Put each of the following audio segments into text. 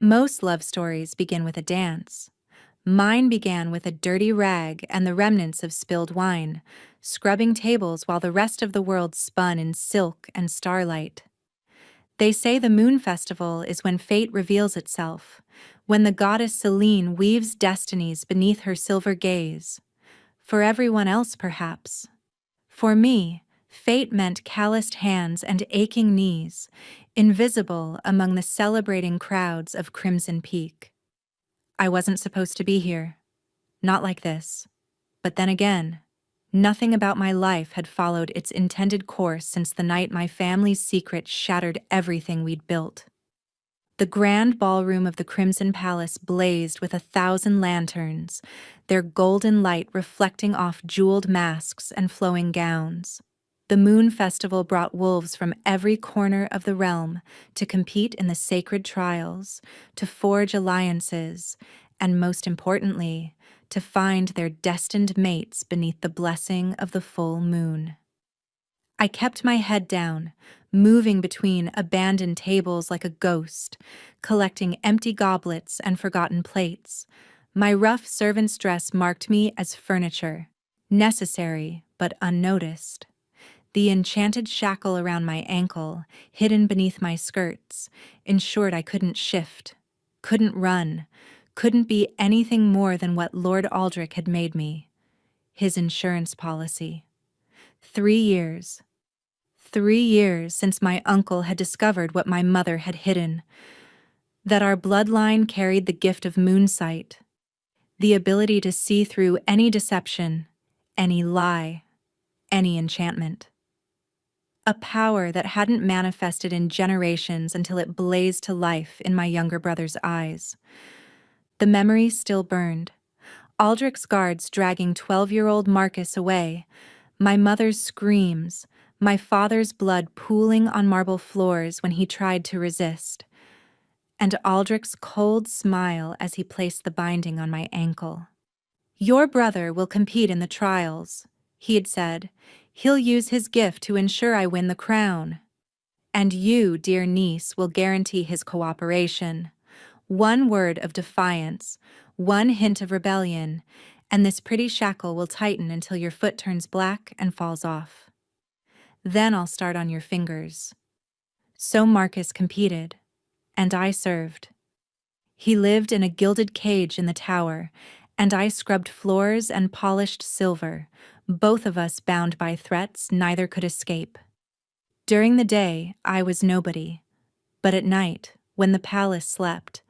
Most love stories begin with a dance. Mine began with a dirty rag and the remnants of spilled wine, scrubbing tables while the rest of the world spun in silk and starlight. They say the moon festival is when fate reveals itself, when the goddess Selene weaves destinies beneath her silver gaze. For everyone else, perhaps. For me, fate meant calloused hands and aching knees, invisible among the celebrating crowds of Crimson Peak. I wasn't supposed to be here. Not like this. But then again, nothing about my life had followed its intended course since the night my family's secret shattered everything we'd built. The grand ballroom of the Crimson Palace blazed with 1,000 lanterns, their golden light reflecting off jeweled masks and flowing gowns. The Moon Festival brought wolves from every corner of the realm to compete in the sacred trials, to forge alliances, and most importantly, to find their destined mates beneath the blessing of the full moon. I kept my head down, moving between abandoned tables like a ghost, collecting empty goblets and forgotten plates. My rough servant's dress marked me as furniture, necessary but unnoticed. The enchanted shackle around my ankle, hidden beneath my skirts, ensured I couldn't shift, couldn't run, couldn't be anything more than what Lord Aldrich had made me. His insurance policy. 3 years. 3 years since my uncle had discovered what my mother had hidden. That our bloodline carried the gift of moonsight, the ability to see through any deception, any lie, any enchantment. A power that hadn't manifested in generations until it blazed to life in my younger brother's eyes. The memory still burned. Aldrich's guards dragging 12-year-old Marcus away, my mother's screams, my father's blood pooling on marble floors when he tried to resist, and Aldrich's cold smile as he placed the binding on my ankle. "Your brother will compete in the trials," he had said. "He'll use his gift to ensure I win the crown. And you, dear niece, will guarantee his cooperation. One word of defiance, one hint of rebellion, and this pretty shackle will tighten until your foot turns black and falls off. Then I'll start on your fingers." So Marcus competed, and I served. He lived in a gilded cage in the tower, and I scrubbed floors and polished silver, both of us bound by threats neither could escape. During the day, I was nobody, but at night, when the palace slept,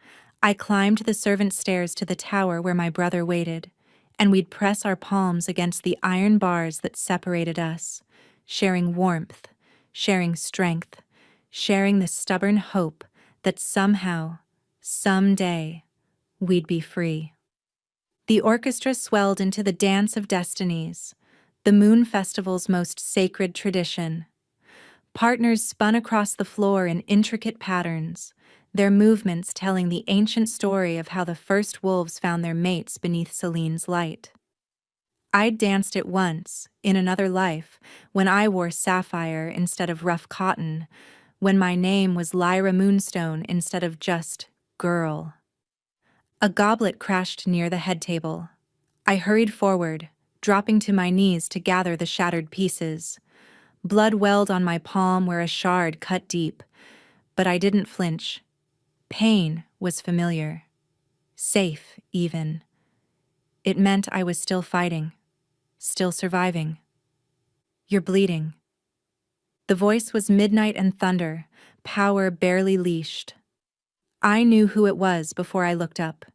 I climbed the servant stairs to the tower where my brother waited, and we'd press our palms against the iron bars that separated us, sharing warmth, sharing strength, sharing the stubborn hope that somehow, someday, we'd be free. The orchestra swelled into the dance of destinies, the Moon Festival's most sacred tradition. Partners spun across the floor in intricate patterns, their movements telling the ancient story of how the first wolves found their mates beneath Selene's light. I'd danced it once, in another life, when I wore sapphire instead of rough cotton, when my name was Lyra Moonstone instead of just girl. A goblet crashed near the head table. I hurried forward, dropping to my knees to gather the shattered pieces. Blood welled on my palm where a shard cut deep, but I didn't flinch. Pain was familiar. Safe, even. It meant I was still fighting, still surviving. "You're bleeding." The voice was midnight and thunder, power barely leashed. I knew who it was before I looked up.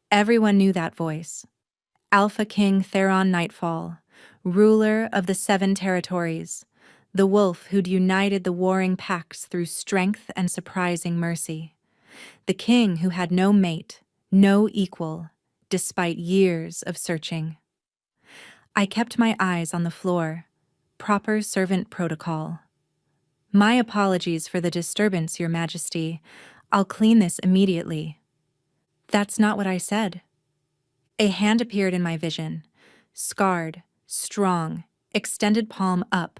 Everyone knew that voice. Alpha King Theron Nightfall, ruler of the 7 territories, the wolf who'd united the warring packs through strength and surprising mercy. The king who had no mate, no equal, despite years of searching. I kept my eyes on the floor, proper servant protocol. "My apologies for the disturbance, Your Majesty. I'll clean this immediately." That's not what I said. A hand appeared in my vision, scarred, strong, extended palm up.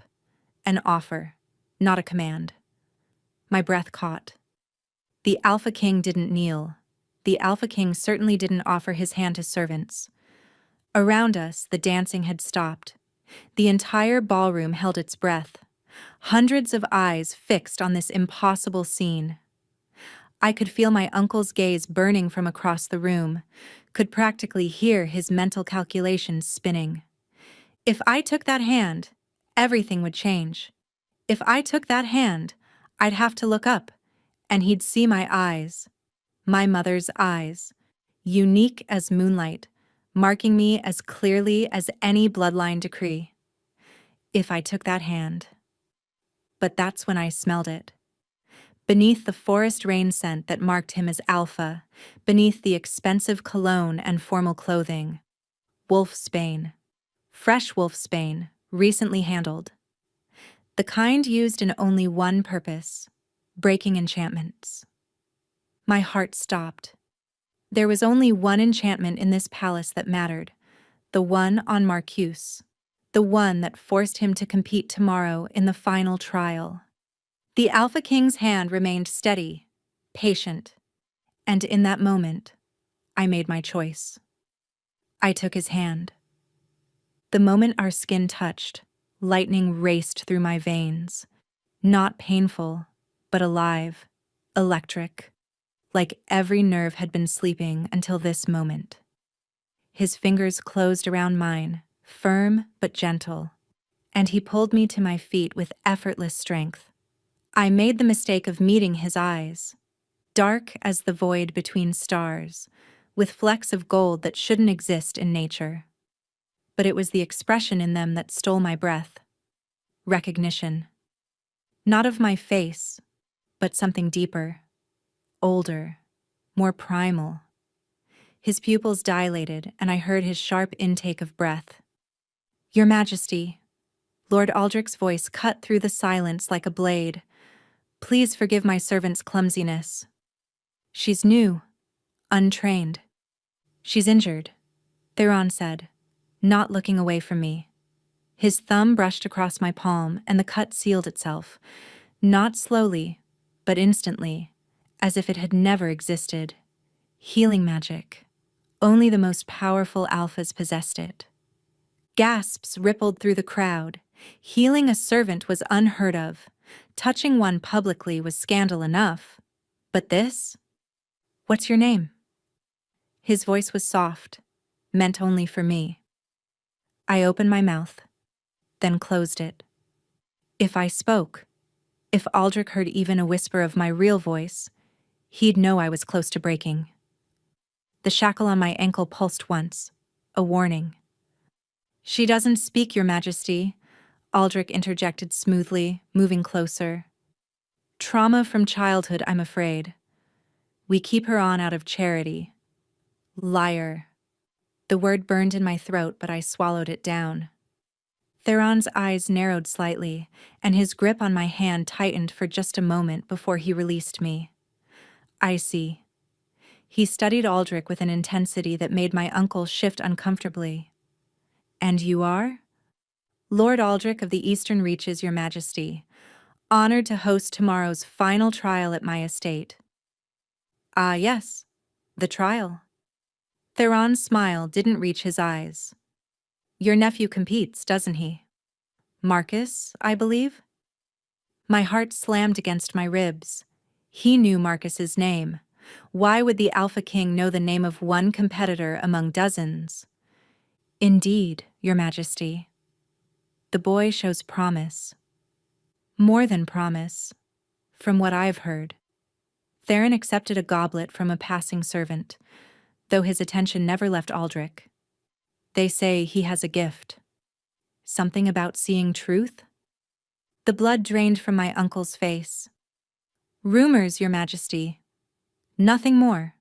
An offer, not a command. My breath caught. The Alpha King didn't kneel. The Alpha King certainly didn't offer his hand to servants. Around us, the dancing had stopped. The entire ballroom held its breath. Hundreds of eyes fixed on this impossible scene. I could feel my uncle's gaze burning from across the room, could practically hear his mental calculations spinning. If I took that hand, everything would change. If I took that hand, I'd have to look up, and he'd see my eyes, my mother's eyes, unique as moonlight, marking me as clearly as any bloodline decree. If I took that hand. But that's when I smelled it. Beneath the forest rain scent that marked him as Alpha, beneath the expensive cologne and formal clothing, wolfsbane, fresh wolfsbane, recently handled. The kind used in only one purpose, breaking enchantments. My heart stopped. There was only one enchantment in this palace that mattered, the one on Marcuse, the one that forced him to compete tomorrow in the final trial. The Alpha King's hand remained steady, patient, and in that moment, I made my choice. I took his hand. The moment our skin touched, lightning raced through my veins, not painful, but alive, electric, like every nerve had been sleeping until this moment. His fingers closed around mine, firm but gentle, and he pulled me to my feet with effortless strength. I made the mistake of meeting his eyes, dark as the void between stars, with flecks of gold that shouldn't exist in nature. But it was the expression in them that stole my breath. Recognition. Not of my face, but something deeper, older, more primal. His pupils dilated, and I heard his sharp intake of breath. Your Majesty, Lord Aldrich's voice cut through the silence like a blade. Please forgive my servant's clumsiness. She's new, untrained. She's injured, Theron said, not looking away from me. His thumb brushed across my palm, and the cut sealed itself, not slowly, but instantly, as if it had never existed. Healing magic. Only the most powerful alphas possessed it. Gasps rippled through the crowd. Healing a servant was unheard of. Touching one publicly was scandal enough. But this? What's your name? His voice was soft, meant only for me. I opened my mouth, then closed it. If I spoke, if Aldrich heard even a whisper of my real voice, he'd know I was close to breaking. The shackle on my ankle pulsed once, a warning. She doesn't speak, Your Majesty, Aldrich interjected smoothly, moving closer. Trauma from childhood, I'm afraid. We keep her on out of charity. Liar. The word burned in my throat, but I swallowed it down. Theron's eyes narrowed slightly, and his grip on my hand tightened for just a moment before he released me. I see. He studied Aldrich with an intensity that made my uncle shift uncomfortably. And you are? Lord Aldrich of the Eastern Reaches, Your Majesty, honored to host tomorrow's final trial at my estate. Ah, yes, the trial. Theron's smile didn't reach his eyes. Your nephew competes, doesn't he? Marcus, I believe? My heart slammed against my ribs. He knew Marcus's name. Why would the Alpha King know the name of one competitor among dozens? Indeed, Your Majesty. The boy shows promise. More than promise, from what I've heard. Theron accepted a goblet from a passing servant, though his attention never left Aldrich. They say he has a gift. Something about seeing truth? The blood drained from my uncle's face. Rumors, Your Majesty. Nothing more.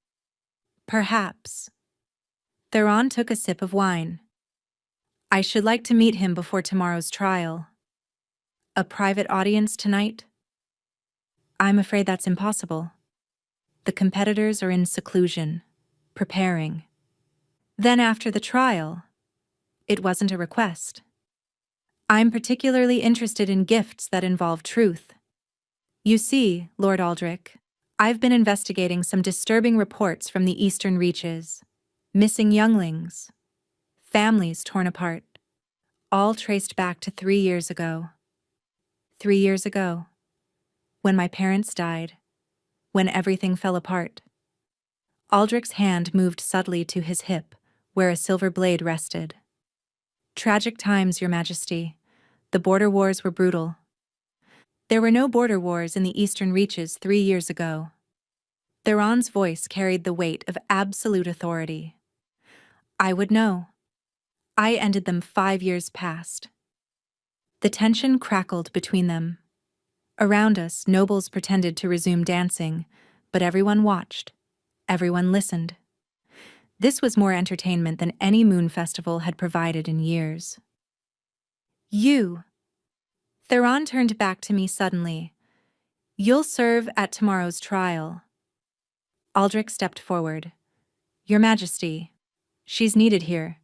Perhaps. Theron took a sip of wine. I should like to meet him before tomorrow's trial. A private audience tonight? I'm afraid that's impossible. The competitors are in seclusion, preparing. Then after the trial, it wasn't a request. I'm particularly interested in gifts that involve truth. You see, Lord Aldrich, I've been investigating some disturbing reports from the eastern reaches. Missing younglings, families torn apart, all traced back to 3 years ago. 3 years ago, when my parents died, when everything fell apart. Aldrich's hand moved subtly to his hip, where a silver blade rested. Tragic times, Your Majesty. The border wars were brutal. There were no border wars in the eastern reaches 3 years ago. Theron's voice carried the weight of absolute authority. I would know. I ended them 5 years past. The tension crackled between them. Around us, nobles pretended to resume dancing, but everyone watched. Everyone listened. This was more entertainment than any moon festival had provided in years. You. Theron turned back to me suddenly. You'll serve at tomorrow's trial. Aldrich stepped forward. Your Majesty, she's needed here.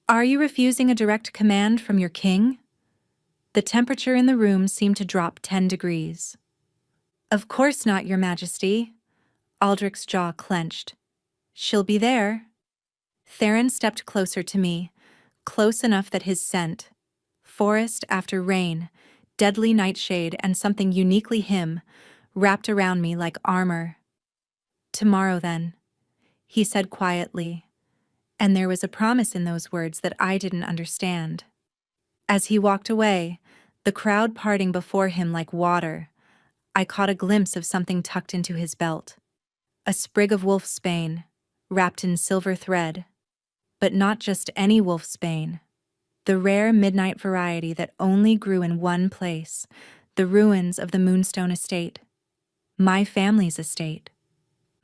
Are you refusing a direct command from your king? The temperature in the room seemed to drop 10 degrees. Of course not, Your Majesty. Aldrich's jaw clenched. She'll be there. Theron stepped closer to me, close enough that his scent, forest after rain, deadly nightshade, and something uniquely him, wrapped around me like armor. Tomorrow, then, he said quietly, and there was a promise in those words that I didn't understand. As he walked away, the crowd parting before him like water, I caught a glimpse of something tucked into his belt. A sprig of wolfsbane, wrapped in silver thread. But not just any wolfsbane. The rare midnight variety that only grew in one place, the ruins of the Moonstone estate. My family's estate.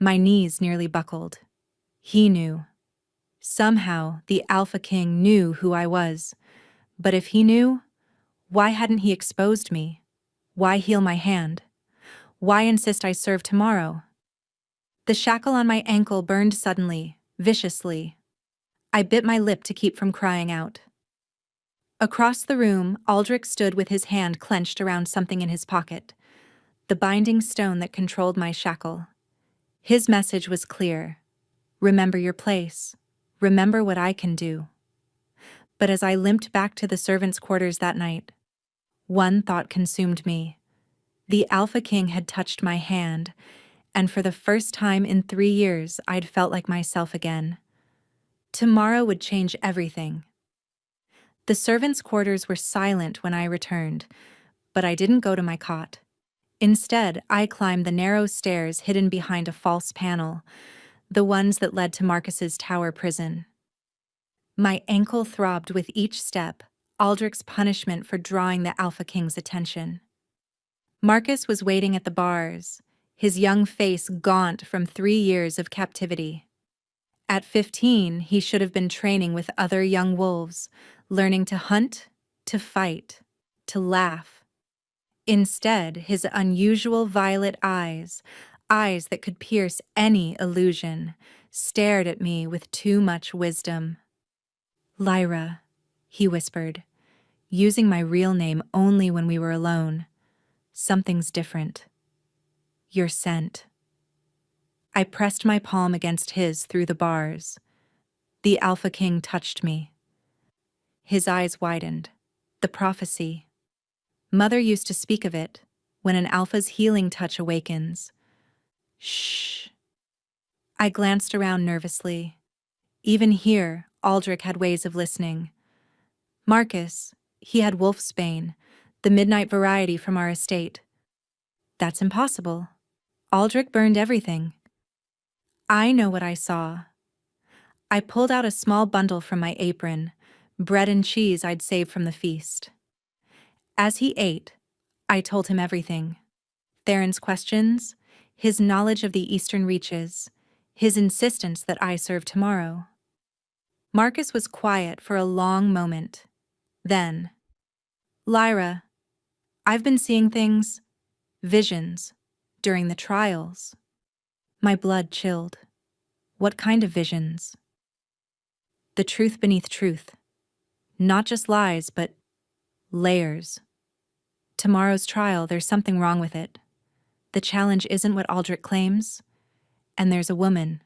My knees nearly buckled. He knew. Somehow, the Alpha King knew who I was. But if he knew, why hadn't he exposed me? Why heal my hand? Why insist I serve tomorrow? The shackle on my ankle burned suddenly, viciously. I bit my lip to keep from crying out. Across the room, Aldrich stood with his hand clenched around something in his pocket, the binding stone that controlled my shackle. His message was clear. Remember your place. Remember what I can do. But as I limped back to the servants' quarters that night, one thought consumed me. The Alpha King had touched my hand, and for the first time in 3 years, I'd felt like myself again. Tomorrow would change everything. The servants' quarters were silent when I returned, but I didn't go to my cot. Instead, I climbed the narrow stairs hidden behind a false panel, the ones that led to Marcus's tower prison. My ankle throbbed with each step, Aldrich's punishment for drawing the Alpha King's attention. Marcus was waiting at the bars, his young face gaunt from 3 years of captivity. At 15, he should have been training with other young wolves, learning to hunt, to fight, to laugh. Instead, his unusual violet eyes that could pierce any illusion, stared at me with too much wisdom. Lyra, he whispered, using my real name only when we were alone. Something's different. Your scent. I pressed my palm against his through the bars. The Alpha King touched me. His eyes widened. The prophecy. Mother used to speak of it, when an Alpha's healing touch awakens. Shh. I glanced around nervously. Even here, Aldrich had ways of listening. Marcus, he had wolfsbane, the midnight variety from our estate. That's impossible. Aldrich burned everything. I know what I saw. I pulled out a small bundle from my apron, bread and cheese I'd saved from the feast. As he ate, I told him everything. Theron's questions, his knowledge of the eastern reaches, his insistence that I serve tomorrow. Marcus was quiet for a long moment. Then, Lyra, I've been seeing things, visions, during the trials. My blood chilled. What kind of visions? The truth beneath truth. Not just lies, but layers. Tomorrow's trial, there's something wrong with it. The challenge isn't what Aldrich claims, and there's a woman,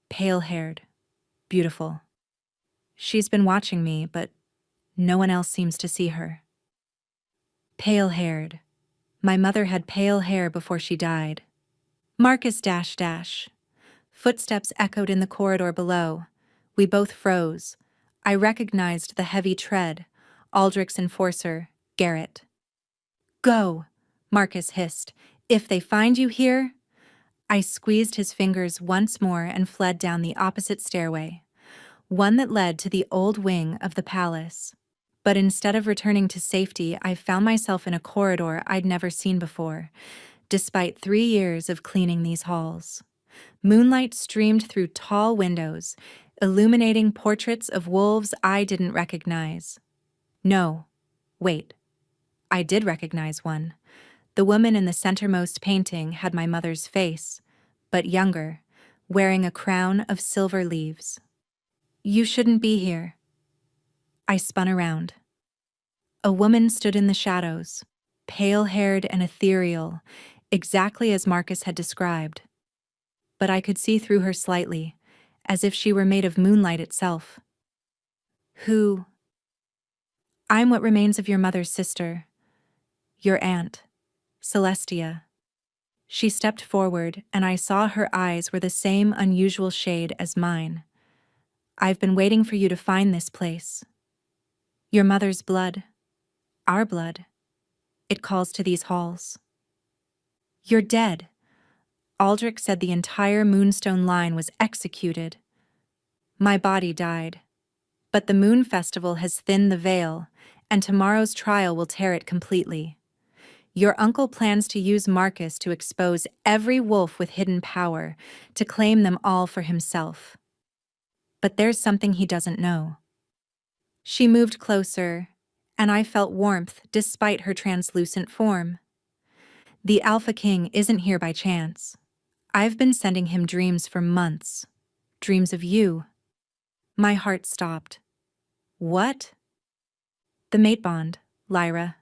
pale-haired, beautiful. She's been watching me, but no one else seems to see her. Pale-haired. My mother had pale hair before she died. Marcus dash dash. Footsteps echoed in the corridor below. We both froze. I recognized the heavy tread. Aldrich's enforcer, Garrett. Go, Marcus hissed. If they find you here... I squeezed his fingers once more and fled down the opposite stairway, one that led to the old wing of the palace. But instead of returning to safety, I found myself in a corridor I'd never seen before, despite 3 years of cleaning these halls. Moonlight streamed through tall windows, illuminating portraits of wolves I didn't recognize. No, wait. I did recognize one. The woman in the centermost painting had my mother's face, but younger, wearing a crown of silver leaves. You shouldn't be here. I spun around. A woman stood in the shadows, pale-haired and ethereal, exactly as Marcus had described. But I could see through her slightly, as if she were made of moonlight itself. Who? I'm what remains of your mother's sister, your aunt, Celestia. She stepped forward, and I saw her eyes were the same unusual shade as mine. I've been waiting for you to find this place. Your mother's blood, our blood, it calls to these halls. You're dead. Aldrich said the entire Moonstone line was executed. My body died, but the Moon Festival has thinned the veil, and tomorrow's trial will tear it completely. Your uncle plans to use Marcus to expose every wolf with hidden power, to claim them all for himself. But there's something he doesn't know. She moved closer, and I felt warmth despite her translucent form. The Alpha King isn't here by chance. I've been sending him dreams for months. Dreams of you. My heart stopped. What? The mate bond, Lyra.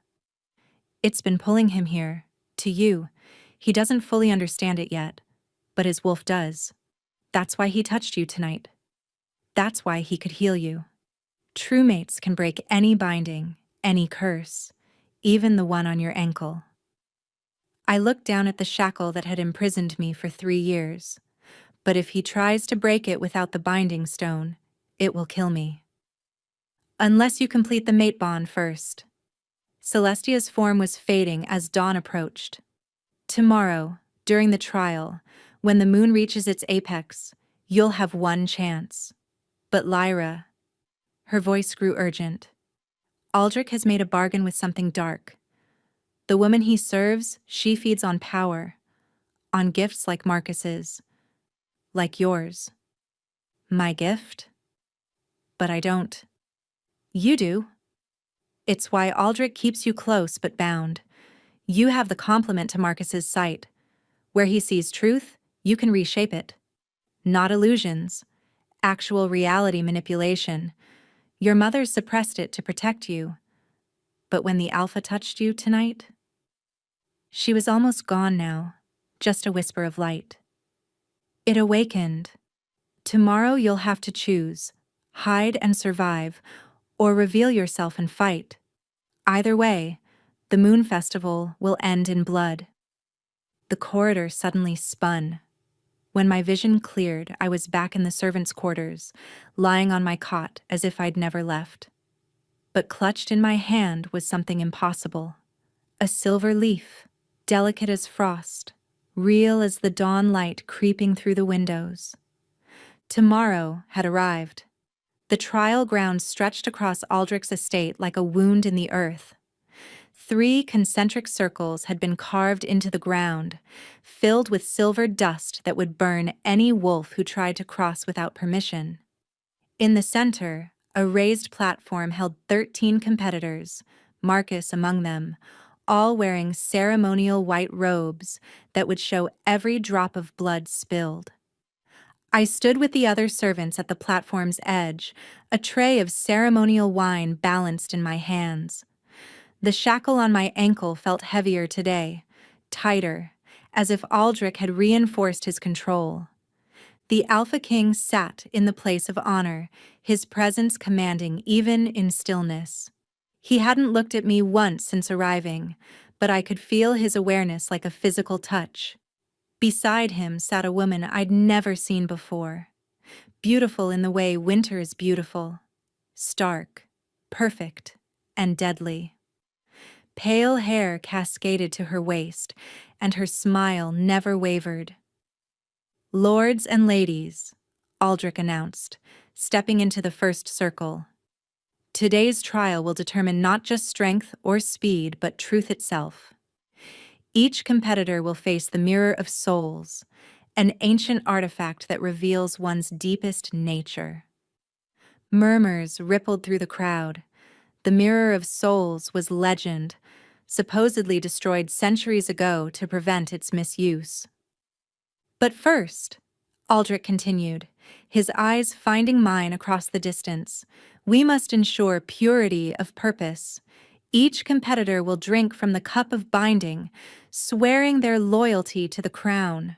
It's been pulling him here, to you. He doesn't fully understand it yet, but his wolf does. That's why he touched you tonight. That's why he could heal you. True mates can break any binding, any curse, even the one on your ankle. I looked down at the shackle that had imprisoned me for 3 years, but if he tries to break it without the binding stone, it will kill me. Unless you complete the mate bond first. Celestia's form was fading as dawn approached. Tomorrow, during the trial, when the moon reaches its apex, you'll have one chance. But Lyra, her voice grew urgent. Aldrich has made a bargain with something dark. The woman he serves, she feeds on power, on gifts like Marcus's, like yours. My gift? But I don't. You do. It's why Aldrich keeps you close but bound. You have the complement to Marcus's sight. Where he sees truth, you can reshape it. Not illusions, actual reality manipulation. Your mother suppressed it to protect you. But when the Alpha touched you tonight, she was almost gone now, just a whisper of light. It awakened. Tomorrow you'll have to choose, hide and survive, or reveal yourself and fight. Either way, the Moon Festival will end in blood. The corridor suddenly spun. When my vision cleared, I was back in the servants' quarters, lying on my cot as if I'd never left. But clutched in my hand was something impossible. A silver leaf, delicate as frost, real as the dawn light creeping through the windows. Tomorrow had arrived. The trial ground stretched across Aldrich's estate like a wound in the earth. 3 concentric circles had been carved into the ground, filled with silver dust that would burn any wolf who tried to cross without permission. In the center, a raised platform held 13 competitors, Marcus among them, all wearing ceremonial white robes that would show every drop of blood spilled. I stood with the other servants at the platform's edge, a tray of ceremonial wine balanced in my hands. The shackle on my ankle felt heavier today, tighter, as if Aldrich had reinforced his control. The Alpha King sat in the place of honor, his presence commanding even in stillness. He hadn't looked at me once since arriving, but I could feel his awareness like a physical touch. Beside him sat a woman I'd never seen before, beautiful in the way winter is beautiful, stark, perfect, and deadly. Pale hair cascaded to her waist, and her smile never wavered. "Lords and ladies," Aldrich announced, stepping into the first circle. "Today's trial will determine not just strength or speed, but truth itself. Each competitor will face the Mirror of Souls, an ancient artifact that reveals one's deepest nature." Murmurs rippled through the crowd. The Mirror of Souls was legend, supposedly destroyed centuries ago to prevent its misuse. "But first," Aldrich continued, his eyes finding mine across the distance, "we must ensure purity of purpose. Each competitor will drink from the cup of binding, swearing their loyalty to the crown."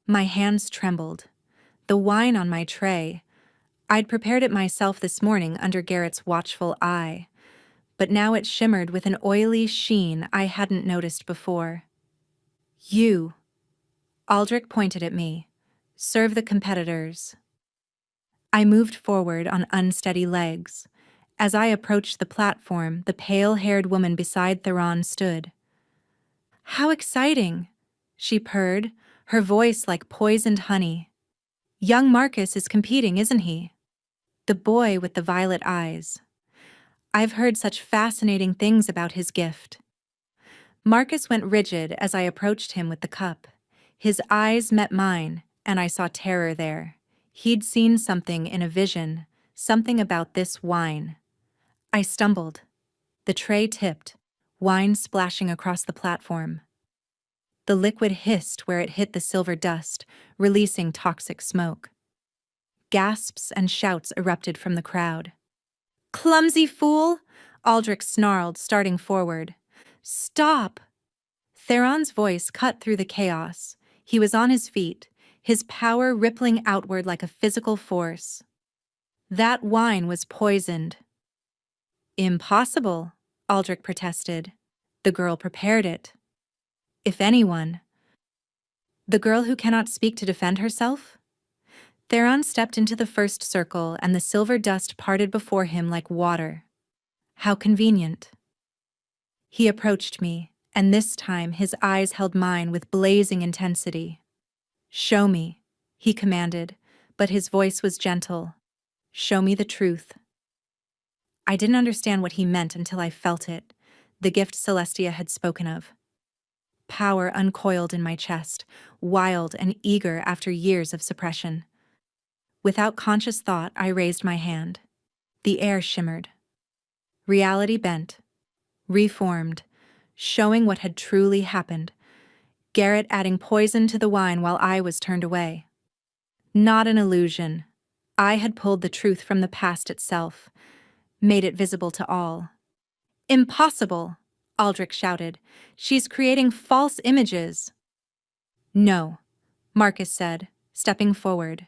My hands trembled. The wine on my tray. I'd prepared it myself this morning under Garrett's watchful eye, but now it shimmered with an oily sheen I hadn't noticed before. "You," Aldrich pointed at me, "serve the competitors." I moved forward on unsteady legs. As I approached the platform, the pale-haired woman beside Theron stood. "How exciting," she purred, her voice like poisoned honey. "Young Marcus is competing, isn't he?" The boy with the violet eyes. I've heard such fascinating things about his gift. Marcus went rigid as I approached him with the cup. His eyes met mine, and I saw terror there. He'd seen something in a vision, something about this wine. I stumbled. The tray tipped, wine splashing across the platform. The liquid hissed where it hit the silver dust, releasing toxic smoke. Gasps and shouts erupted from the crowd. "Clumsy fool!" Aldrich snarled, starting forward. "Stop!" Theron's voice cut through the chaos. He was on his feet, his power rippling outward like a physical force. "That wine was poisoned." "Impossible," Aldrich protested. "The girl prepared it." "If anyone." "The girl who cannot speak to defend herself?" Theron stepped into the first circle, and the silver dust parted before him like water. How convenient. He approached me, and this time his eyes held mine with blazing intensity. "Show me," he commanded, but his voice was gentle. "Show me the truth." I didn't understand what he meant until I felt it, the gift Celestia had spoken of. Power uncoiled in my chest, wild and eager after years of suppression. Without conscious thought, I raised my hand. The air shimmered. Reality bent, reformed, showing what had truly happened. Garrett adding poison to the wine while I was turned away. Not an illusion. I had pulled the truth from the past itself, made it visible to all. "Impossible!" Aldrich shouted. "She's creating false images." "No," Marcus said, stepping forward.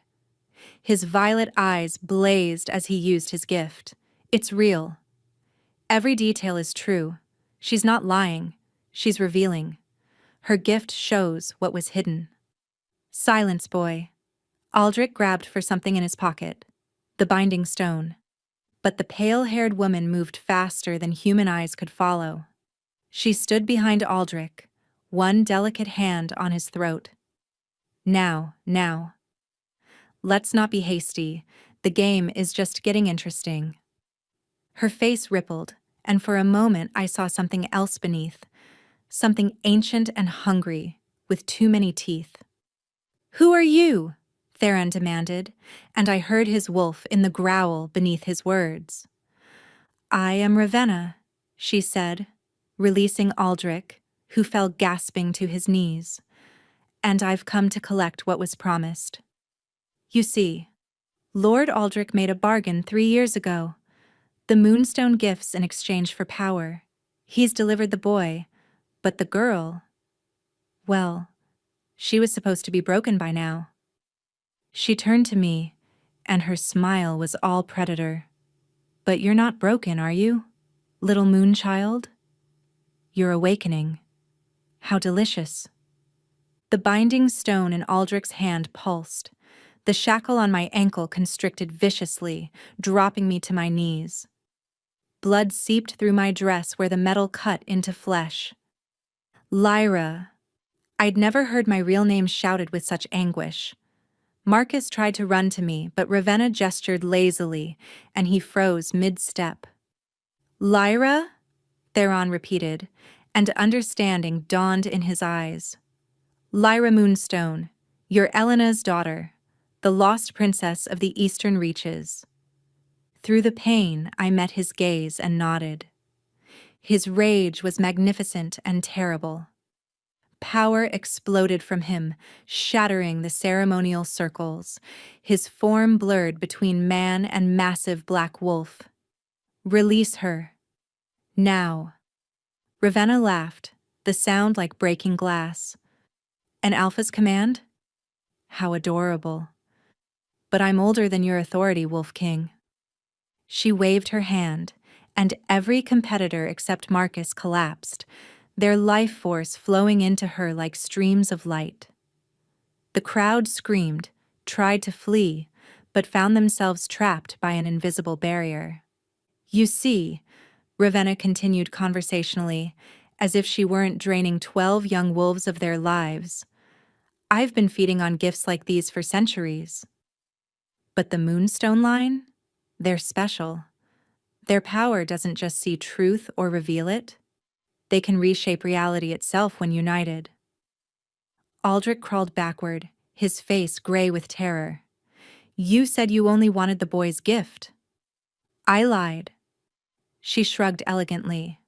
His violet eyes blazed as he used his gift. "It's real. Every detail is true. She's not lying. She's revealing. Her gift shows what was hidden." "Silence, boy." Aldrich grabbed for something in his pocket. The binding stone. But the pale-haired woman moved faster than human eyes could follow. She stood behind Aldrich, one delicate hand on his throat. Now. Let's not be hasty. The game is just getting interesting." Her face rippled, and for a moment I saw something else beneath, something ancient and hungry, with too many teeth. "Who are you?" Theron demanded, and I heard his wolf in the growl beneath his words. "I am Ravenna," she said, releasing Aldrich, who fell gasping to his knees. "And I've come to collect what was promised. You see, Lord Aldrich made a bargain 3 years ago. The moonstone gifts in exchange for power. He's delivered the boy, but the girl..." Well, she was supposed to be broken by now. She turned to me, and her smile was all predator. But you're not broken, are you, little moon child? You're awakening. How delicious. The binding stone in Aldrich's hand pulsed. The shackle on my ankle constricted viciously, dropping me to my knees. Blood seeped through my dress where the metal cut into flesh. Lyra. I'd never heard my real name shouted with such anguish. Marcus tried to run to me, but Ravenna gestured lazily, and he froze mid-step. Lyra? Theron repeated, and understanding dawned in his eyes. Lyra Moonstone, you're Elena's daughter, the lost princess of the eastern reaches. Through the pain, I met his gaze and nodded. His rage was magnificent and terrible. Power exploded from him, shattering the ceremonial circles, his form blurred between man and massive black wolf. Release her. Now. Ravenna laughed, the sound like breaking glass. An Alpha's command? How adorable. But I'm older than your authority, Wolf King. She waved her hand, and every competitor except Marcus collapsed, their life force flowing into her like streams of light. The crowd screamed, tried to flee, but found themselves trapped by an invisible barrier. You see, Ravenna continued conversationally, as if she weren't draining 12 young wolves of their lives. I've been feeding on gifts like these for centuries. But the Moonstone line? They're special. Their power doesn't just see truth or reveal it. They can reshape reality itself when united. Aldrich crawled backward, his face gray with terror. You said you only wanted the boy's gift. I lied. She shrugged elegantly.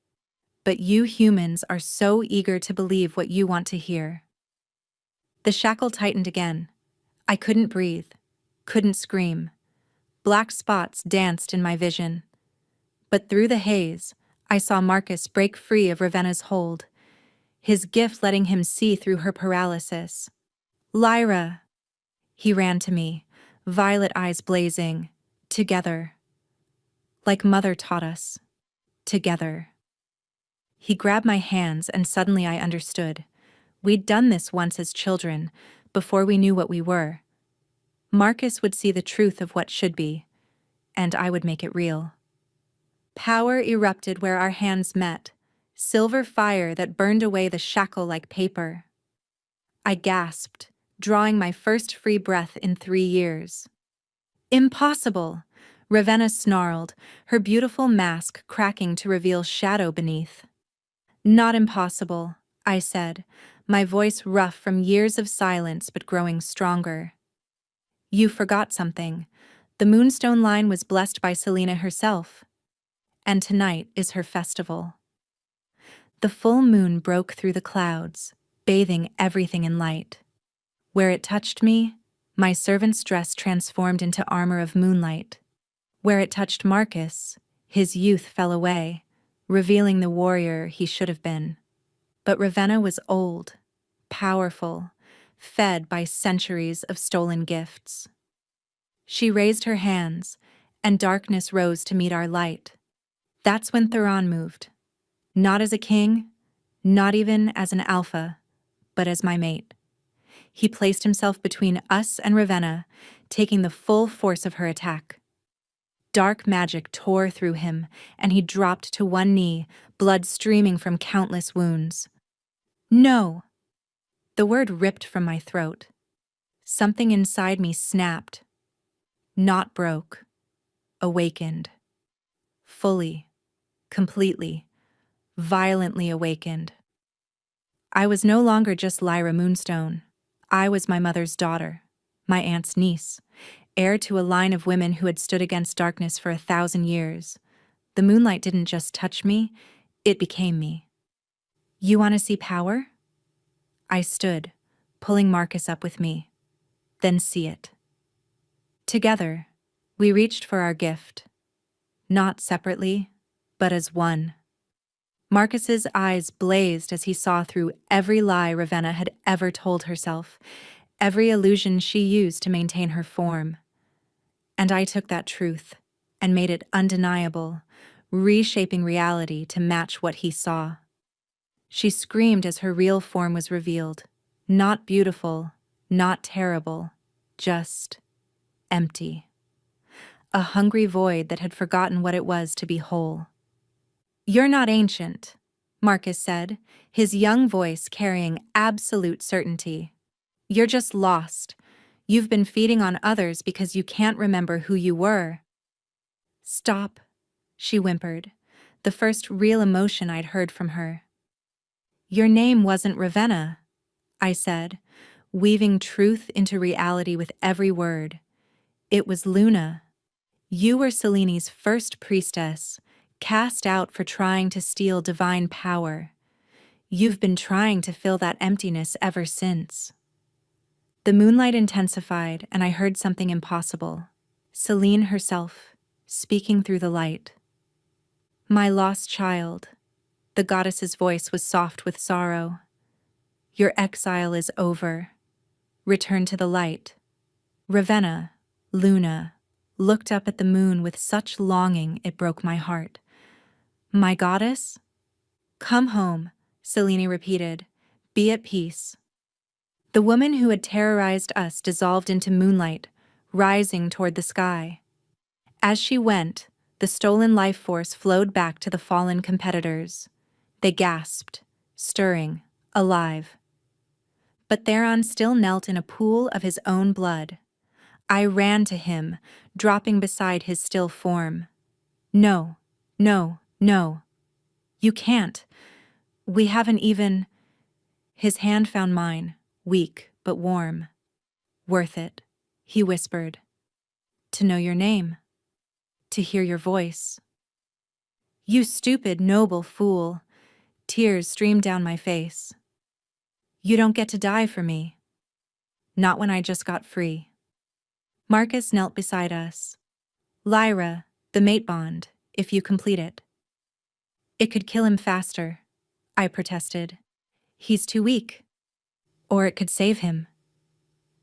But you humans are so eager to believe what you want to hear. The shackle tightened again. I couldn't breathe, couldn't scream. Black spots danced in my vision. But through the haze, I saw Marcus break free of Ravenna's hold, his gift letting him see through her paralysis. Lyra! He ran to me, violet eyes blazing. Together. Like Mother taught us. Together. He grabbed my hands and suddenly I understood. We'd done this once as children, before we knew what we were. Marcus would see the truth of what should be, and I would make it real. Power erupted where our hands met, silver fire that burned away the shackle like paper. I gasped, drawing my first free breath in 3 years. Impossible! Ravenna snarled, her beautiful mask cracking to reveal shadow beneath. Not impossible, I said, my voice rough from years of silence but growing stronger. You forgot something. The Moonstone line was blessed by Selena herself. And tonight is her festival. The full moon broke through the clouds, bathing everything in light. Where it touched me, my servant's dress transformed into armor of moonlight. Where it touched Marcus, his youth fell away, revealing the warrior he should have been. But Ravenna was old, powerful, fed by centuries of stolen gifts. She raised her hands, and darkness rose to meet our light. That's when Theron moved. Not as a king, not even as an alpha, but as my mate. He placed himself between us and Ravenna, taking the full force of her attack. Dark magic tore through him, and he dropped to one knee, blood streaming from countless wounds. No! The word ripped from my throat. Something inside me snapped. Not broke. Awakened. Fully. Completely. Violently awakened. I was no longer just Lyra Moonstone. I was my mother's daughter, my aunt's niece, heir to a line of women who had stood against darkness for 1,000 years. The moonlight didn't just touch me, it became me. You want to see power? I stood, pulling Marcus up with me. Then see it. Together, we reached for our gift. Not separately, but as one. Marcus's eyes blazed as he saw through every lie Ravenna had ever told herself, every illusion she used to maintain her form. And I took that truth and made it undeniable, reshaping reality to match what he saw. She screamed as her real form was revealed. Not beautiful, not terrible, just empty. A hungry void that had forgotten what it was to be whole. "You're not ancient," Marcus said, his young voice carrying absolute certainty. "You're just lost. You've been feeding on others because you can't remember who you were." "Stop," she whimpered, the first real emotion I'd heard from her. "Your name wasn't Ravenna," I said, weaving truth into reality with every word. "It was Luna. You were Seleni's first priestess, cast out for trying to steal divine power. You've been trying to fill that emptiness ever since." The moonlight intensified, and I heard something impossible. Selene herself, speaking through the light. "My lost child," the goddess's voice was soft with sorrow. "Your exile is over. Return to the light." Ravenna, Luna, looked up at the moon with such longing it broke my heart. "My goddess?" "Come home," Selene repeated. "Be at peace." The woman who had terrorized us dissolved into moonlight, rising toward the sky. As she went, the stolen life force flowed back to the fallen competitors. They gasped, stirring, alive. But Theron still knelt in a pool of his own blood. I ran to him, dropping beside his still form. "No, no, no. You can't. We haven't even—" His hand found mine, weak but warm. "Worth it," he whispered. "To know your name. To hear your voice." "You stupid, noble fool." Tears streamed down my face. "You don't get to die for me. Not when I just got free." Marcus knelt beside us. "Lyra, the mate bond, if you complete it." "It could kill him faster," I protested. "He's too weak." "Or it could save him."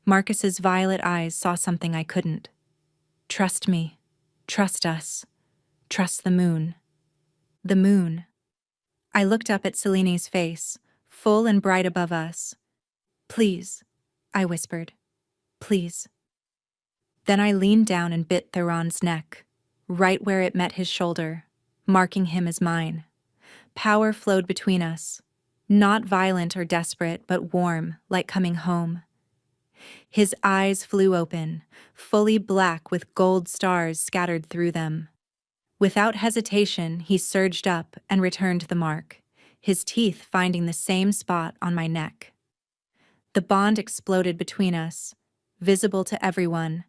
Marcus's violet eyes saw something I couldn't. "Trust me. Trust us. Trust the moon." The moon. I looked up at Selene's face, full and bright above us. "Please," I whispered. "Please." Then I leaned down and bit Theron's neck, right where it met his shoulder, marking him as mine. Power flowed between us, not violent or desperate, but warm, like coming home. His eyes flew open, fully black with gold stars scattered through them. Without hesitation, he surged up and returned the mark, his teeth finding the same spot on my neck. The bond exploded between us, visible to everyone,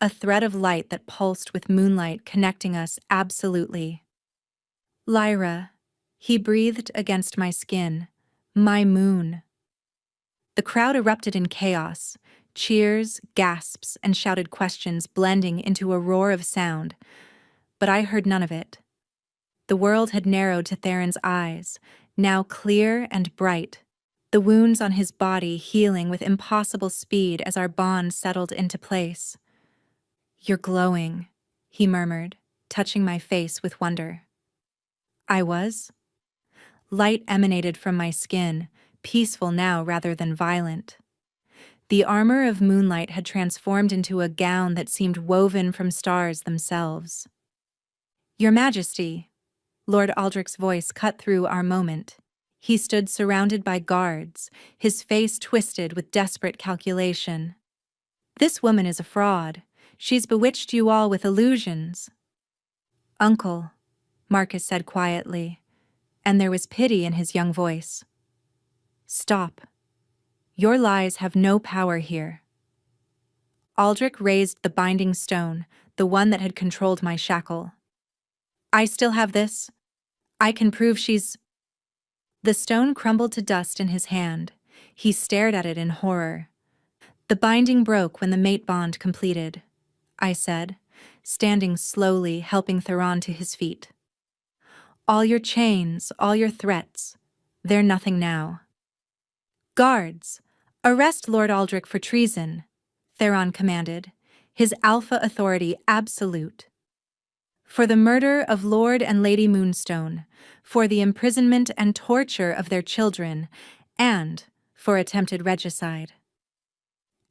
a thread of light that pulsed with moonlight connecting us absolutely. "Lyra," he breathed against my skin, "my moon." The crowd erupted in chaos, cheers, gasps, and shouted questions blending into a roar of sound, but I heard none of it. The world had narrowed to Theron's eyes, now clear and bright, the wounds on his body healing with impossible speed as our bond settled into place. "You're glowing," he murmured, touching my face with wonder. I was. Light emanated from my skin, peaceful now rather than violent. The armor of moonlight had transformed into a gown that seemed woven from stars themselves. "Your Majesty," Lord Aldrich's voice cut through our moment. He stood surrounded by guards, his face twisted with desperate calculation. "This woman is a fraud. She's bewitched you all with illusions." "Uncle," Marcus said quietly, and there was pity in his young voice. "Stop. Your lies have no power here." Aldrich raised the binding stone, the one that had controlled my shackle. "I still have this. I can prove she's—" The stone crumbled to dust in his hand. He stared at it in horror. "The binding broke when the mate bond completed," I said, standing slowly, helping Theron to his feet. All your chains, all your threats, they're nothing now. Guards, arrest Lord Aldrich for treason, Theron commanded, his Alpha authority absolute. For the murder of Lord and Lady Moonstone, for the imprisonment and torture of their children, and for attempted regicide.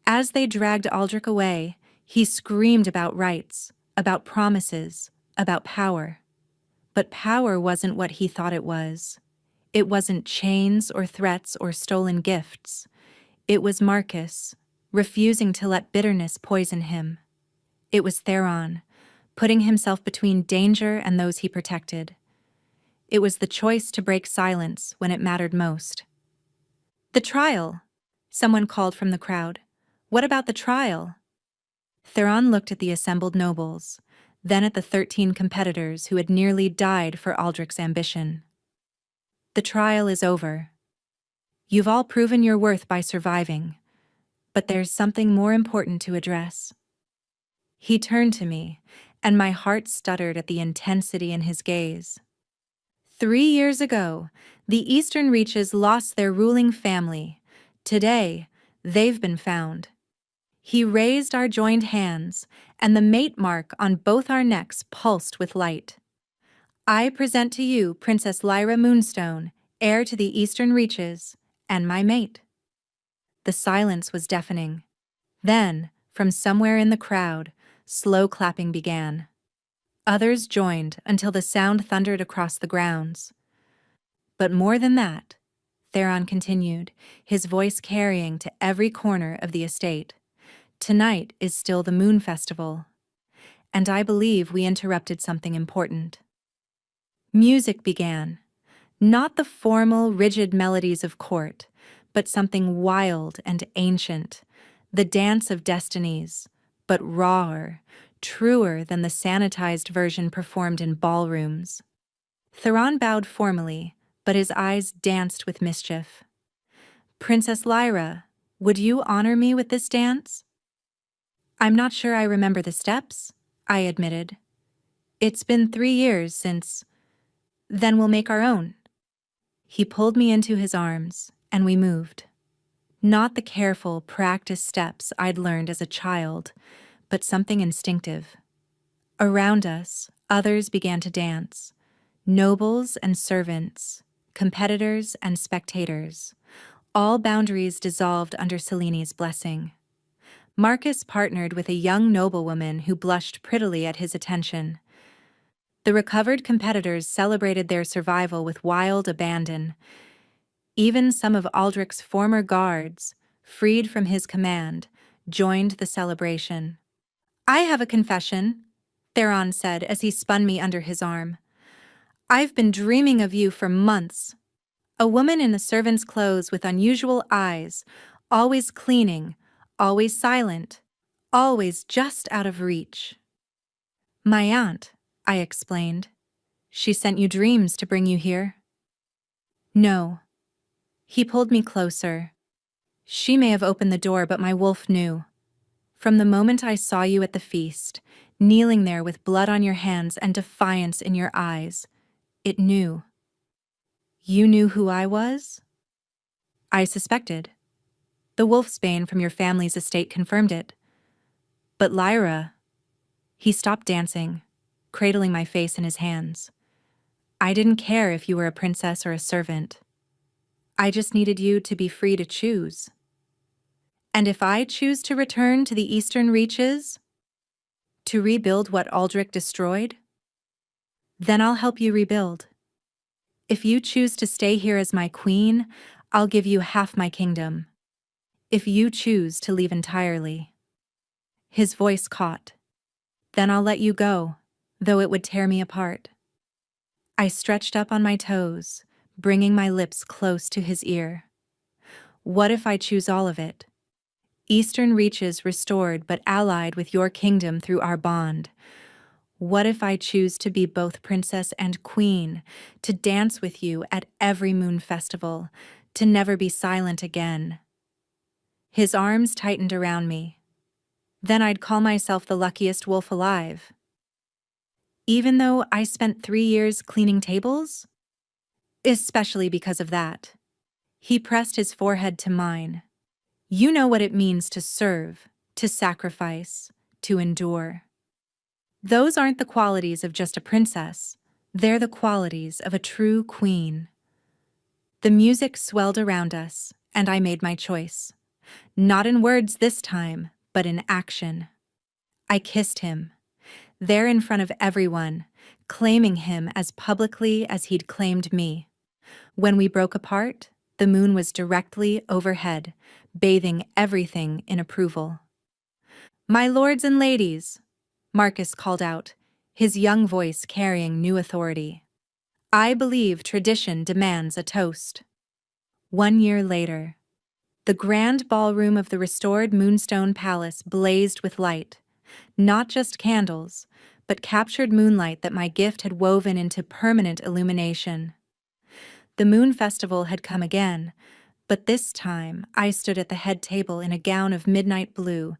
As they dragged Aldrich away, he screamed about rights, about promises, about power. But power wasn't what he thought it was. It wasn't chains or threats or stolen gifts. It was Marcus, refusing to let bitterness poison him. It was Theron, putting himself between danger and those he protected. It was the choice to break silence when it mattered most. The trial, someone called from the crowd. What about the trial? Theron looked at the assembled nobles, then at the 13 competitors who had nearly died for Aldrich's ambition. The trial is over. You've all proven your worth by surviving, but there's something more important to address. He turned to me, and my heart stuttered at the intensity in his gaze. 3 years ago, the Eastern Reaches lost their ruling family. Today, they've been found. He raised our joined hands, and the mate mark on both our necks pulsed with light. I present to you Princess Lyra Moonstone, heir to the Eastern Reaches, and my mate. The silence was deafening. Then, from somewhere in the crowd, slow clapping began. Others joined until the sound thundered across the grounds. But more than that, Theron continued, his voice carrying to every corner of the estate. Tonight is still the Moon Festival, and I believe we interrupted something important. Music began, not the formal, rigid melodies of court, but something wild and ancient, the dance of destinies, but rawer, truer than the sanitized version performed in ballrooms. Theron bowed formally, but his eyes danced with mischief. Princess Lyra, would you honor me with this dance? I'm not sure I remember the steps, I admitted. It's been 3 years since. Then we'll make our own. He pulled me into his arms, and we moved. Not the careful, practiced steps I'd learned as a child, but something instinctive. Around us, others began to dance. Nobles and servants, competitors and spectators. All boundaries dissolved under Seleni's blessing. Marcus partnered with a young noblewoman who blushed prettily at his attention. The recovered competitors celebrated their survival with wild abandon. Even some of Aldrich's former guards, freed from his command, joined the celebration. I have a confession, Theron said as he spun me under his arm. I've been dreaming of you for months. A woman in the servant's clothes with unusual eyes, always cleaning, always silent, always just out of reach. My aunt, I explained. She sent you dreams to bring you here. No. He pulled me closer. She may have opened the door, but my wolf knew. From the moment I saw you at the feast, kneeling there with blood on your hands and defiance in your eyes, it knew. You knew who I was? I suspected. The wolfsbane from your family's estate confirmed it. But Lyra... He stopped dancing, cradling my face in his hands. I didn't care if you were a princess or a servant. I just needed you to be free to choose. And if I choose to return to the Eastern Reaches, to rebuild what Aldrich destroyed, then I'll help you rebuild. If you choose to stay here as my queen, I'll give you half my kingdom. If you choose to leave entirely. His voice caught. Then I'll let you go, though it would tear me apart. I stretched up on my toes, bringing my lips close to his ear. What if I choose all of it? Eastern Reaches restored but allied with your kingdom through our bond. What if I choose to be both princess and queen, to dance with you at every moon festival, to never be silent again? His arms tightened around me. Then I'd call myself the luckiest wolf alive. even though I spent 3 years cleaning tables? Especially because of that. He pressed his forehead to mine. You know what it means to serve, to sacrifice, to endure. Those aren't the qualities of just a princess. They're the qualities of a true queen. The music swelled around us, and I made my choice. Not in words this time, but in action. I kissed him, there in front of everyone, claiming him as publicly as he'd claimed me. When we broke apart, the moon was directly overhead, bathing everything in approval. My lords and ladies, Marcus called out, his young voice carrying new authority. I believe tradition demands a toast. 1 year later, the grand ballroom of the restored Moonstone Palace blazed with light, not just candles, but captured moonlight that my gift had woven into permanent illumination. The Moon Festival had come again, but this time I stood at the head table in a gown of midnight blue,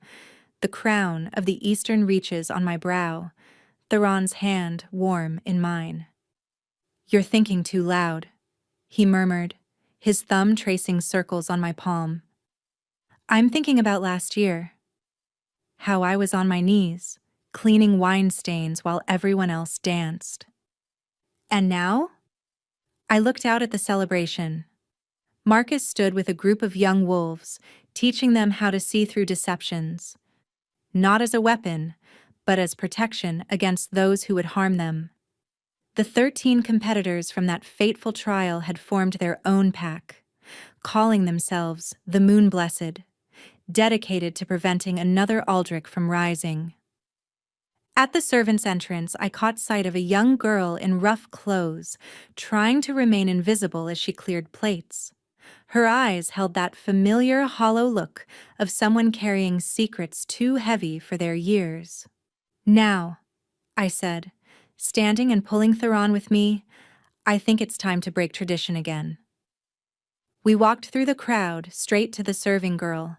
the crown of the eastern reaches on my brow, Theron's hand warm in mine. You're thinking too loud, he murmured, his thumb tracing circles on my palm. I'm thinking about last year. How I was on my knees, cleaning wine stains while everyone else danced. And now? I looked out at the celebration. Marcus stood with a group of young wolves, teaching them how to see through deceptions. Not as a weapon, but as protection against those who would harm them. The 13 competitors from that fateful trial had formed their own pack, calling themselves the Moon Blessed, dedicated to preventing another Aldrich from rising. At the servants' entrance, I caught sight of a young girl in rough clothes, trying to remain invisible as she cleared plates. Her eyes held that familiar hollow look of someone carrying secrets too heavy for their years. Now, I said, standing and pulling Theron with me, I think it's time to break tradition again. We walked through the crowd, straight to the serving girl.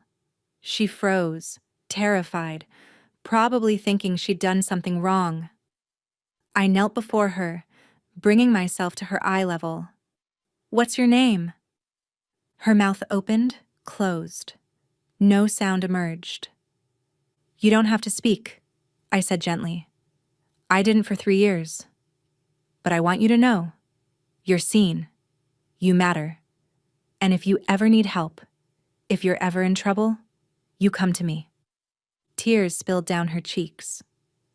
She froze, terrified, probably thinking she'd done something wrong. I knelt before her, bringing myself to her eye level. What's your name? Her mouth opened, closed. No sound emerged. You don't have to speak, I said gently. I didn't for 3 years. But I want you to know, you're seen. You matter. And if you ever need help, if you're ever in trouble, you come to me. Tears spilled down her cheeks.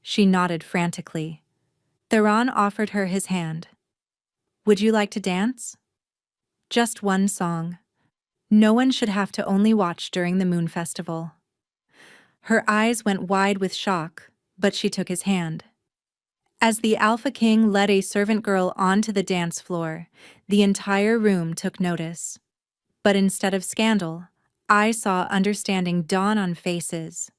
She nodded frantically. Theron offered her his hand. Would you like to dance? Just one song. No one should have to only watch during the Moon Festival. Her eyes went wide with shock, but she took his hand. As the Alpha King led a servant girl onto the dance floor, the entire room took notice. But instead of scandal, I saw understanding dawn on faces.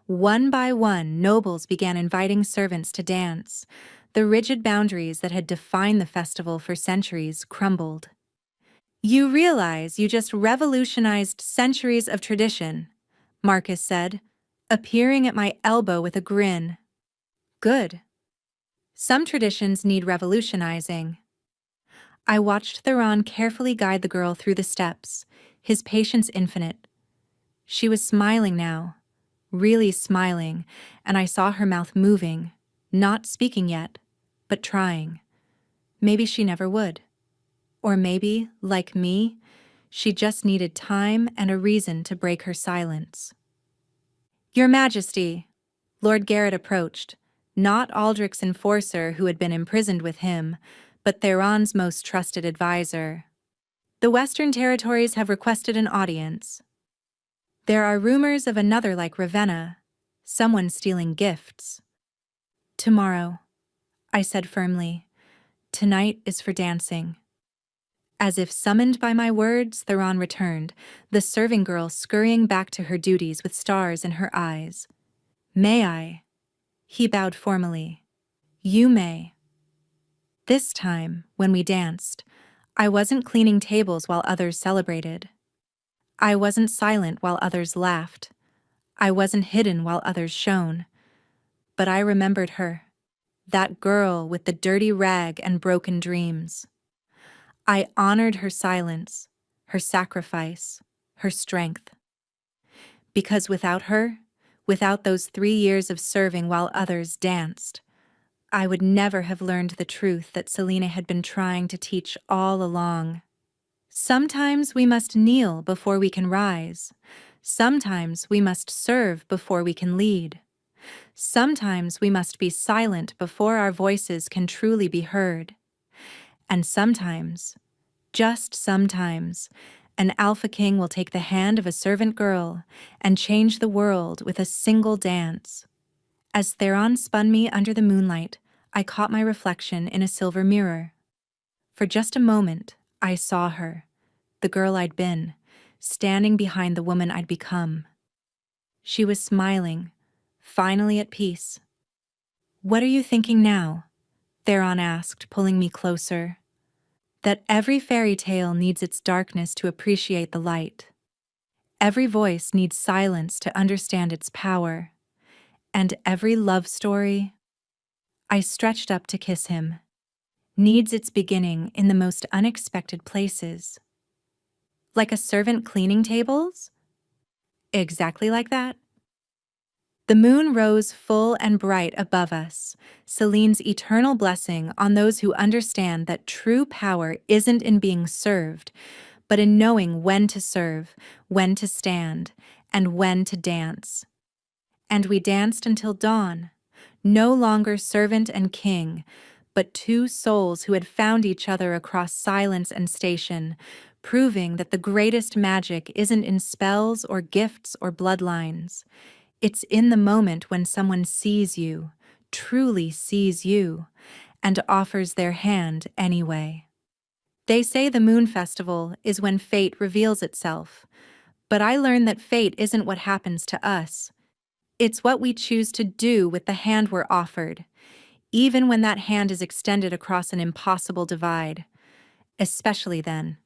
One by one, nobles began inviting servants to dance. The rigid boundaries that had defined the festival for centuries crumbled. You realize you just revolutionized centuries of tradition, Marcus said, appearing at my elbow with a grin. Good. Some traditions need revolutionizing. I watched Theron carefully guide the girl through the steps, his patience infinite. She was smiling now, really smiling, and I saw her mouth moving, not speaking yet, but trying. Maybe she never would. Or maybe, like me, she just needed time and a reason to break her silence. Your Majesty, Lord Garrett approached, not Aldrich's enforcer who had been imprisoned with him, but Theron's most trusted advisor. The Western Territories have requested an audience. There are rumors of another like Ravenna, someone stealing gifts. Tomorrow, I said firmly. Tonight is for dancing. As if summoned by my words, Theron returned, the serving girl scurrying back to her duties with stars in her eyes. May I? He bowed formally. You may. This time, when we danced, I wasn't cleaning tables while others celebrated. I wasn't silent while others laughed. I wasn't hidden while others shone. But I remembered her. that girl with the dirty rag and broken dreams. I honored her silence, her sacrifice, her strength. Because without her, without those 3 years of serving while others danced, I would never have learned the truth that Selena had been trying to teach all along. Sometimes we must kneel before we can rise. Sometimes we must serve before we can lead. Sometimes we must be silent before our voices can truly be heard. And sometimes, just sometimes, an alpha king will take the hand of a servant girl and change the world with a single dance. As Theron spun me under the moonlight, I caught my reflection in a silver mirror. For just a moment, I saw her, the girl I'd been, standing behind the woman I'd become. She was smiling, finally at peace. "What are you thinking now?" Theron asked, pulling me closer. "That every fairy tale needs its darkness to appreciate the light. Every voice needs silence to understand its power. And every love story," I stretched up to kiss him, "needs its beginning in the most unexpected places." Like a servant cleaning tables? Exactly like that. The moon rose full and bright above us, Celine's eternal blessing on those who understand that true power isn't in being served, but in knowing when to serve, when to stand, and when to dance. And we danced until dawn, no longer servant and king, but two souls who had found each other across silence and station, proving that the greatest magic isn't in spells or gifts or bloodlines. It's in the moment when someone sees you, truly sees you, and offers their hand anyway. They say the Moon Festival is when fate reveals itself, but I learned that fate isn't what happens to us. It's what we choose to do with the hand we're offered, even when that hand is extended across an impossible divide. Especially then.